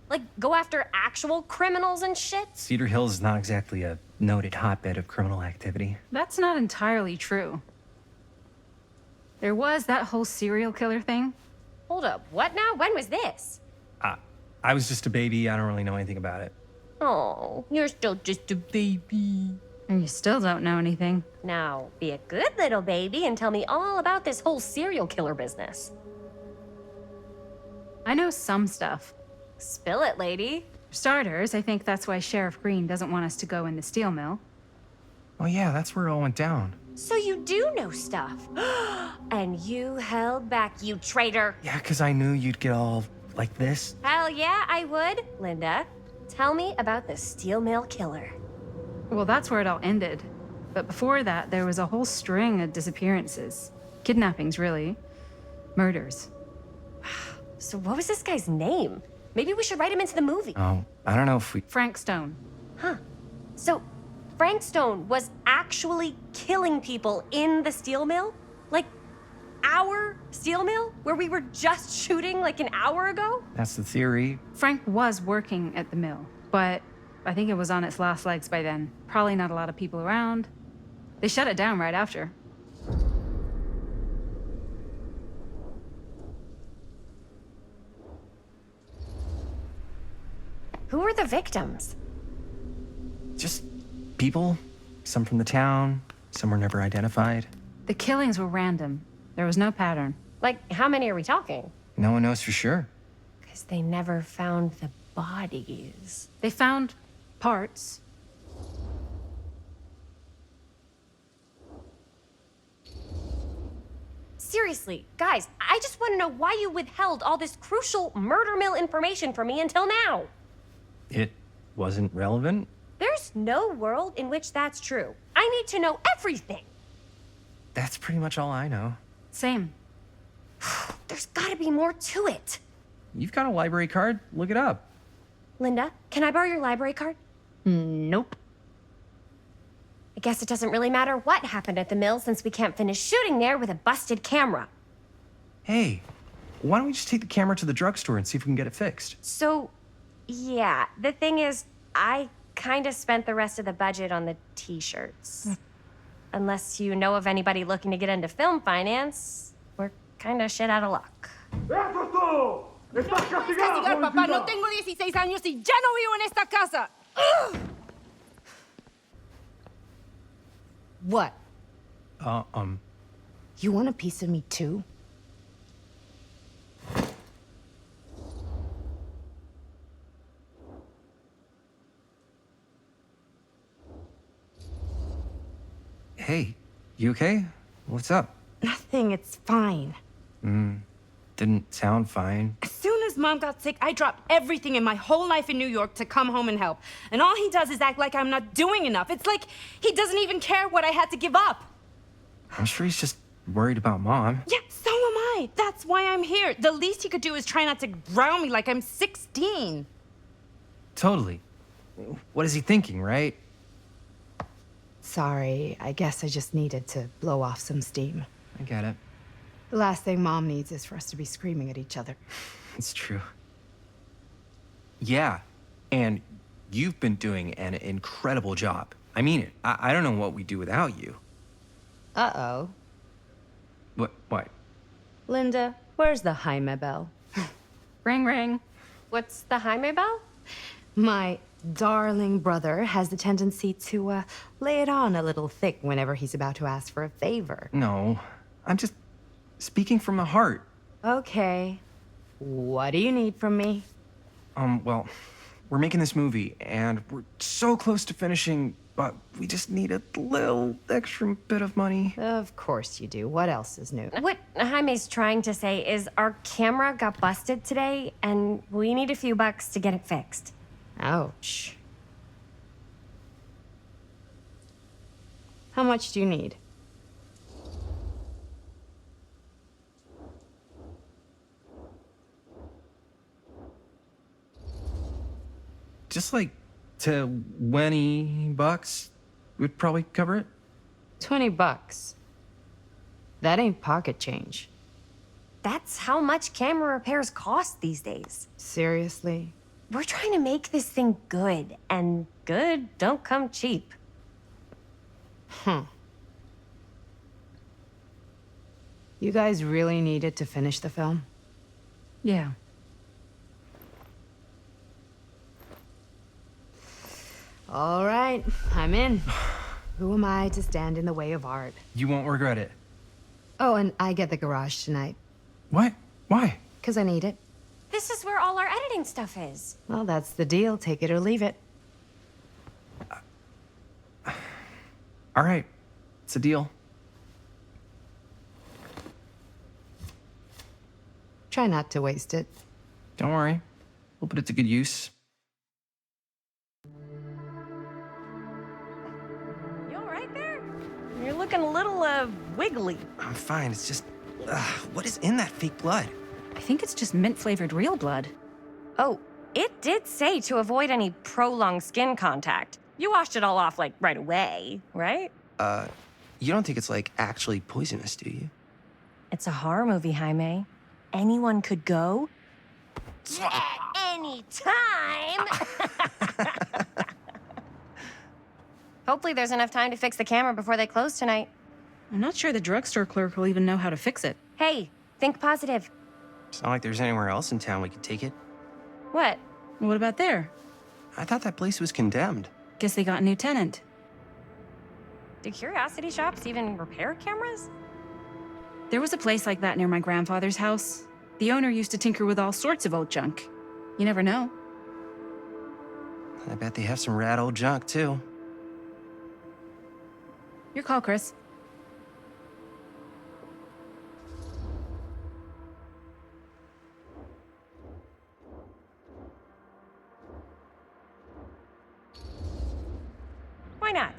Like, go after actual criminals and shit? Cedar Hills is not exactly a noted hotbed of criminal activity. That's not entirely true. There was that whole serial killer thing. Hold up, what now? When was this? I was just a baby. I don't really know anything about it. Oh, you're still just a baby. And you still don't know anything. Now, be a good little baby and tell me all about this whole serial killer business. I know some stuff. Spill it, lady. For starters, I think that's why Sheriff Green doesn't want us to go in the steel mill. Oh yeah, that's where it all went down. So you do know stuff. And you held back, you traitor. Yeah, because I knew you'd get all like this. Hell yeah, I would. Linda, tell me about the steel mill killer. Well, that's where it all ended. But before that, there was a whole string of disappearances. Kidnappings, really. Murders. So what was this guy's name? Maybe we should write him into the movie. Oh, I don't know if we... Frank Stone. Huh. So Frank Stone was actually killing people in the steel mill? Like our steel mill? Where we were just shooting like an hour ago? That's the theory. Frank was working at the mill, but I think it was on its last legs by then. Probably not a lot of people around. They shut it down right after. Who were the victims? Just people. Some from the town. Some were never identified. The killings were random. There was no pattern. Like, how many are we talking? No one knows for sure. Because they never found the bodies. They found parts. Seriously, guys, I just want to know why you withheld all this crucial murder mill information from me until now. It wasn't relevant? There's no world in which that's true. I need to know everything. That's pretty much all I know. Same. There's gotta be more to it. You've got a library card. Look it up. Linda, can I borrow your library card? Nope. I guess it doesn't really matter what happened at the mill since we can't finish shooting there with a busted camera. Hey, why don't we just take the camera to the drugstore and see if we can get it fixed? So, yeah, the thing is, I kind of spent the rest of the budget on the t-shirts. Unless you know of anybody looking to get into film finance, we're kind of shit out of luck. Castigar, papá. No tengo 16 años y ya no vivo en esta casa. What? You want a piece of me too? Hey, you okay? What's up? Nothing, it's fine. Didn't sound fine. As soon as Mom got sick, I dropped everything in my whole life in New York to come home and help. And all he does is act like I'm not doing enough. It's like he doesn't even care what I had to give up. I'm sure he's just worried about Mom. Yeah, so am I. That's why I'm here. The least he could do is try not to ground me like I'm 16. Totally. What is he thinking, right? Sorry, I guess I just needed to blow off some steam. I get it. The last thing Mom needs is for us to be screaming at each other. It's true. Yeah, and you've been doing an incredible job. I mean it. I don't know what we'd do without you. Uh-oh. What? Linda, where's the Jaime bell? Ring, ring. What's the Jaime bell? My darling brother has the tendency to lay it on a little thick whenever he's about to ask for a favor. No, I'm just speaking from the heart. Okay. What do you need from me? Well, we're making this movie, and we're so close to finishing, but we just need a little extra bit of money. Of course you do. What else is new? What Jaime's trying to say is our camera got busted today, and we need a few bucks to get it fixed. Ouch. How much do you need? Just like $20 would probably cover it. $20. That ain't pocket change. That's how much camera repairs cost these days. Seriously? We're trying to make this thing good, and good don't come cheap. You guys really needed to finish the film? Yeah. All right, I'm in. Who am I to stand in the way of art? You won't regret it. Oh, and I get the garage tonight. What? Why? Because I need it. This is where all our editing stuff is. Well, that's the deal. Take it or leave it. All right. It's a deal. Try not to waste it. Don't worry. We'll put it to good use. You all right there? You're looking a little, wiggly. I'm fine. It's just... what is in that fake blood? I think it's just mint-flavored real blood. Oh, it did say to avoid any prolonged skin contact. You washed it all off, like, right away, right? You don't think it's, like, actually poisonous, do you? It's a horror movie, Jaime. Anyone could go. Yeah, anytime! Hopefully there's enough time to fix the camera before they close tonight. I'm not sure the drugstore clerk will even know how to fix it. Hey, think positive. It's not like there's anywhere else in town we could take it. What? What about there? I thought that place was condemned. Guess they got a new tenant. Do curiosity shops even repair cameras? There was a place like that near my grandfather's house. The owner used to tinker with all sorts of old junk. You never know. I bet they have some rad old junk, too. Your call, Chris. Why not?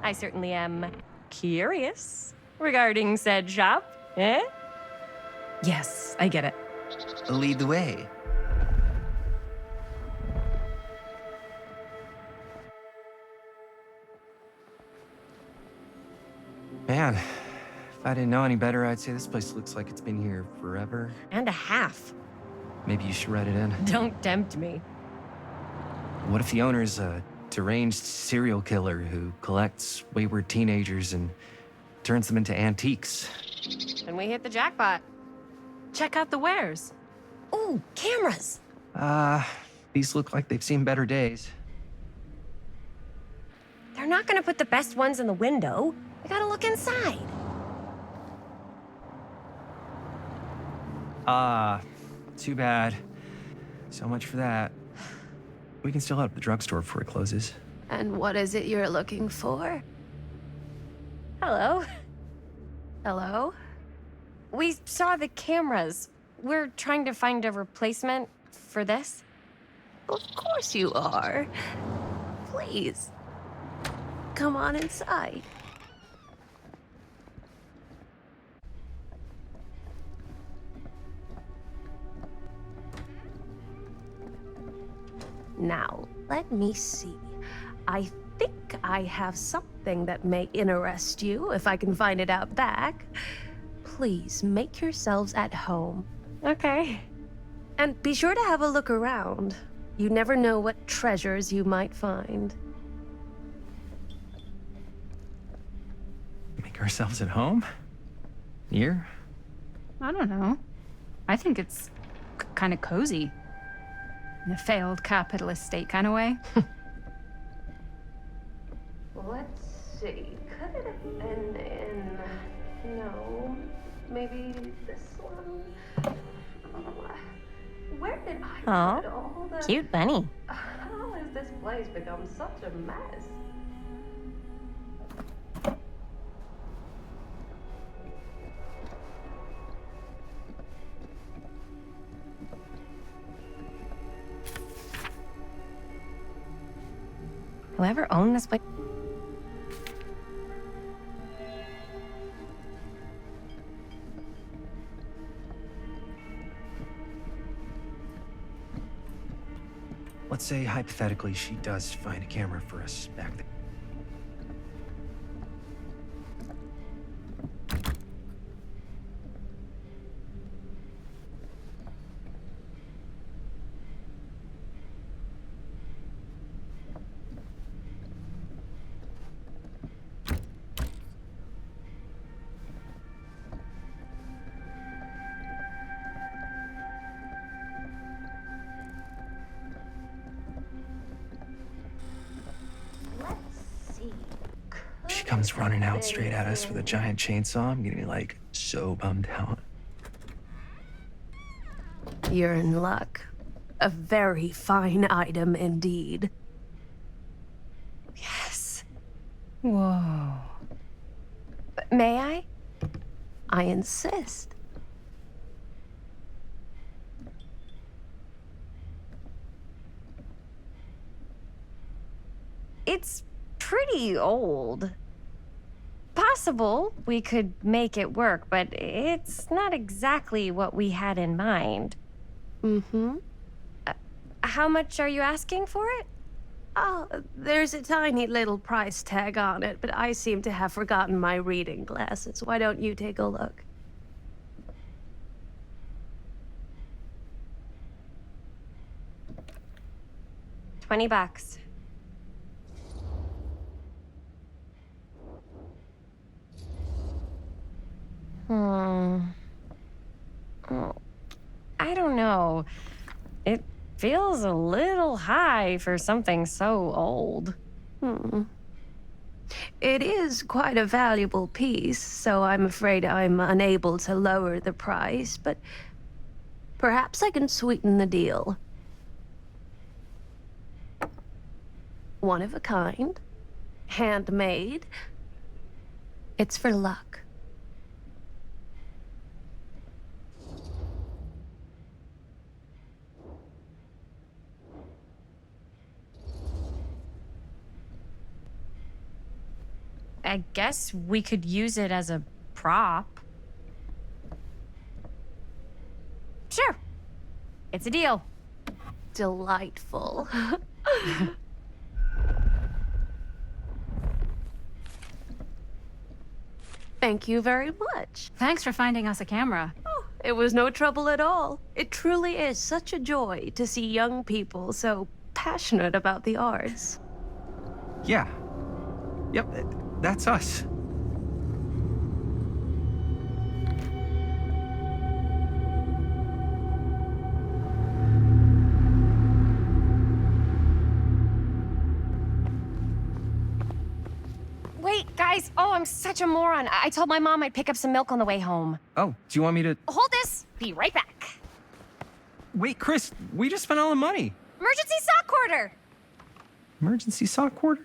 I certainly am curious regarding said shop, eh? Yes, I get it. Lead the way. Man, if I didn't know any better, I'd say this place looks like it's been here forever. And a half. Maybe you should write it in. Don't tempt me. What if the owner's a deranged serial killer who collects wayward teenagers and turns them into antiques? Then we hit the jackpot. Check out the wares. Ooh, cameras. These look like they've seen better days. They're not gonna put the best ones in the window. We gotta look inside. Too bad. So much for that. We can still hit up the drugstore before it closes. And what is it you're looking for? Hello. Hello? We saw the cameras. We're trying to find a replacement for this. Of course you are. Please. Come on inside. Now, let me see. I think I have something that may interest you, if I can find it out back. Please make yourselves at home. Okay. And be sure to have a look around. You never know what treasures you might find. Make ourselves at home? Here? I don't know. I think it's kind of cozy. In a failed capitalist state kind of way. Let's see. Could it have been in... No. Maybe this one? Where did I Aw, put all the... cute bunny. How has this place become such a mess? Whoever owned this place... Let's say, hypothetically, she does find a camera for us back there. comes running out straight at us with a giant chainsaw, I'm gonna be like so bummed out. You're in luck. A very fine item indeed. Yes. Whoa. May I? I insist. It's pretty old. Possible we could make it work, but it's not exactly what we had in mind. Mm-hmm. How much are you asking for it? Oh, there's a tiny little price tag on it, but I seem to have forgotten my reading glasses. Why don't you take a look? $20. Hmm. Oh, I don't know. It feels a little high for something so old. It is quite a valuable piece, so I'm afraid I'm unable to lower the price, but perhaps I can sweeten the deal. One of a kind, handmade. It's for luck. I guess we could use it as a prop. Sure. It's a deal. Delightful. Thank you very much. Thanks for finding us a camera. Oh, it was no trouble at all. It truly is such a joy to see young people so passionate about the arts. Yeah. Yep, that's us. Wait, guys. Oh, I'm such a moron. I told my mom I'd pick up some milk on the way home. Oh, do you want me to... Hold this. Be right back. Wait, Chris, we just spent all the money. Emergency sock quarter. Emergency sock quarter?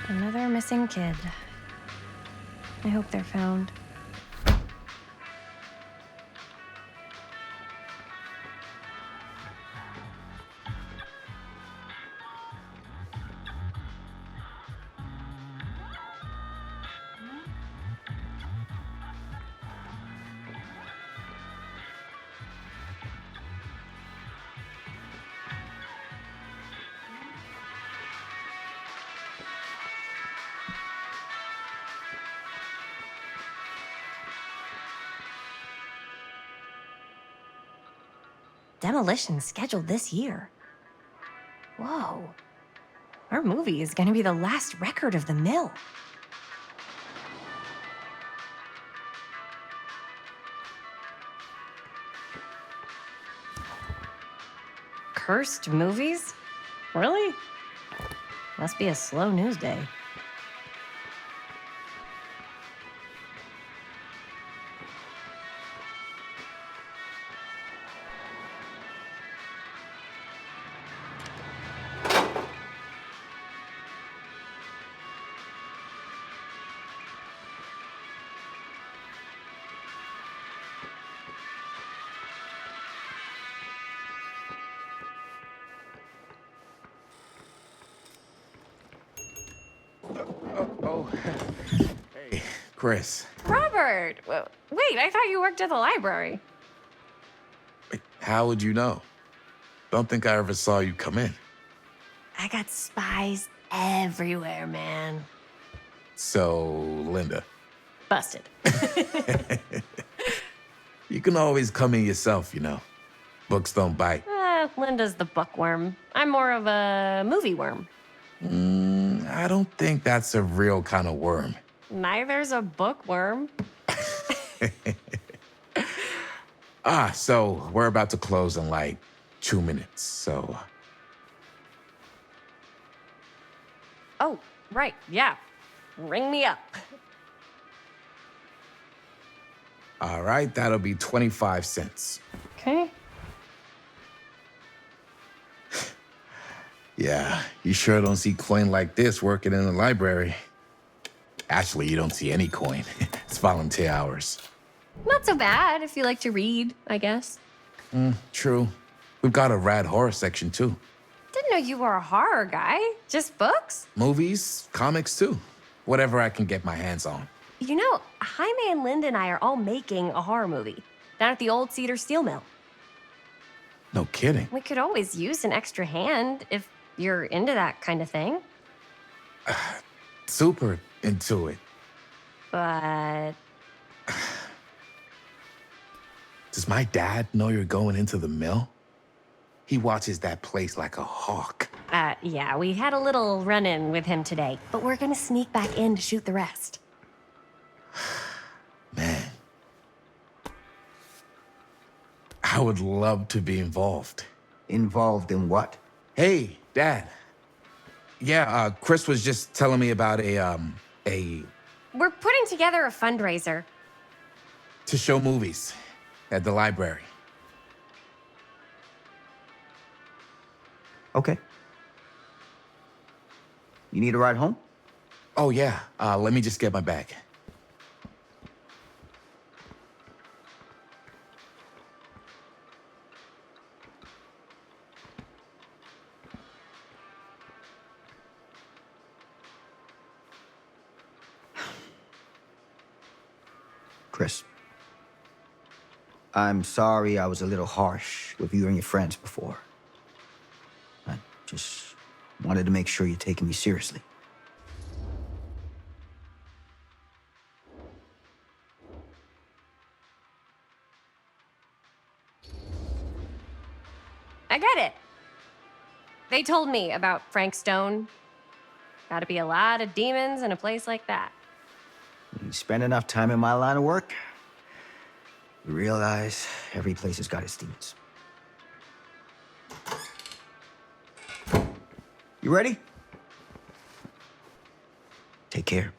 Another missing kid. I hope they're found. Demolition scheduled this year. Whoa. Our movie is gonna be the last record of the mill. Cursed movies? Really? Must be a slow news day. Hey, Chris. Robert! Wait, I thought you worked at the library. How would you know? Don't think I ever saw you come in. I got spies everywhere, man. So, Linda, Busted. you can always come in yourself, you know. Books don't bite. Linda's the bookworm. I'm more of a movie worm. I don't think that's a real kind of worm. Neither's a bookworm. So we're about to close in like 2 minutes, so... Oh, right, yeah. Ring me up. All right, that'll be 25 cents. Okay. Yeah, you sure don't see coin like this working in the library. Actually, you don't see any coin. It's volunteer hours. Not so bad if you like to read, I guess. True. We've got a rad horror section, too. Didn't know you were a horror guy. Just books? Movies, comics, too. Whatever I can get my hands on. You know, Jaime and Linda and I are all making a horror movie down at the old Cedar Steel Mill. No kidding. We could always use an extra hand if you're into that kind of thing. Super into it. But... Does my dad know you're going into the mill? He watches that place like a hawk. Yeah, we had a little run-in with him today, but we're gonna sneak back in to shoot the rest. Man. I would love to be involved. Involved in what? Hey, Dad. Yeah, Chris was just telling me about a... We're putting together a fundraiser. to show movies at the library. Okay. You need a ride home? Oh, yeah. Let me just get my bag. Chris, I'm sorry I was a little harsh with you and your friends before. I just wanted to make sure you're taking me seriously. I get it. They told me about Frank Stone. Gotta be a lot of demons in a place like that. You spend enough time in my line of work, you realize every place has got its demons. You ready? Take care.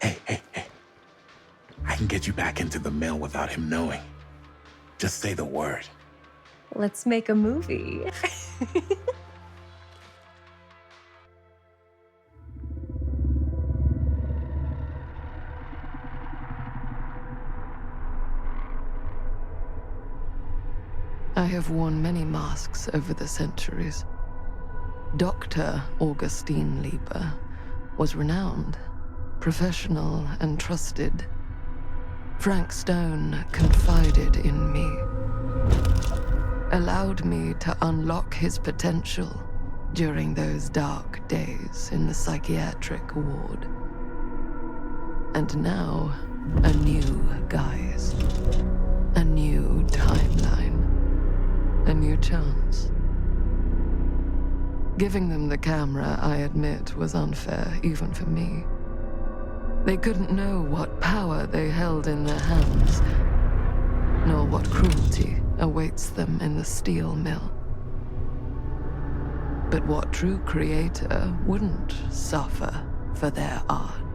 Hey. I can get you back into the mill without him knowing. Just say the word. Let's make a movie. I have worn many masks over the centuries. Dr. Augustine Lieber was renowned, professional, and trusted. Frank Stone confided in me, allowed me to unlock his potential during those dark days in the psychiatric ward. And now, a new guise, a new timeline. A new chance. Giving them the camera, I admit, was unfair, even for me. They couldn't know what power they held in their hands, nor what cruelty awaits them in the steel mill. But what true creator wouldn't suffer for their art?